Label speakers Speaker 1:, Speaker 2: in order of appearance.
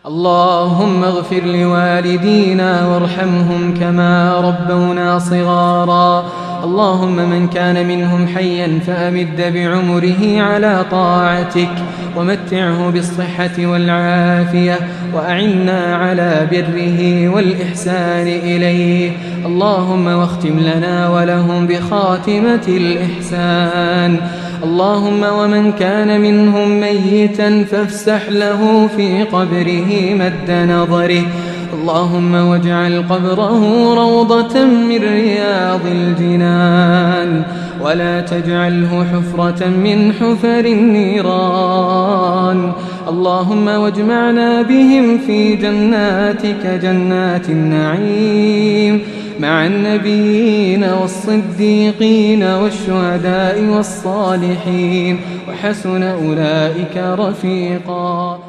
Speaker 1: اللهم اغفر لوالدينا وارحمهم كما ربونا صغارا. اللهم من كان منهم حيا فأمد بعمره على طاعتك ومتعه بالصحة والعافية وأعنا على بره والإحسان إليه. اللهم واختم لنا ولهم بخاتمة الإحسان. اللهم ومن كان منهم ميتا فافسح له في قبره مد نظره. اللهم واجعل قبره روضة من رياض الجنان ولا تجعله حفرة من حفر النيران. اللهم واجمعنا بهم في جناتك جنات النعيم مع النبيين والصديقين والشهداء والصالحين وحسن أولئك رفيقا.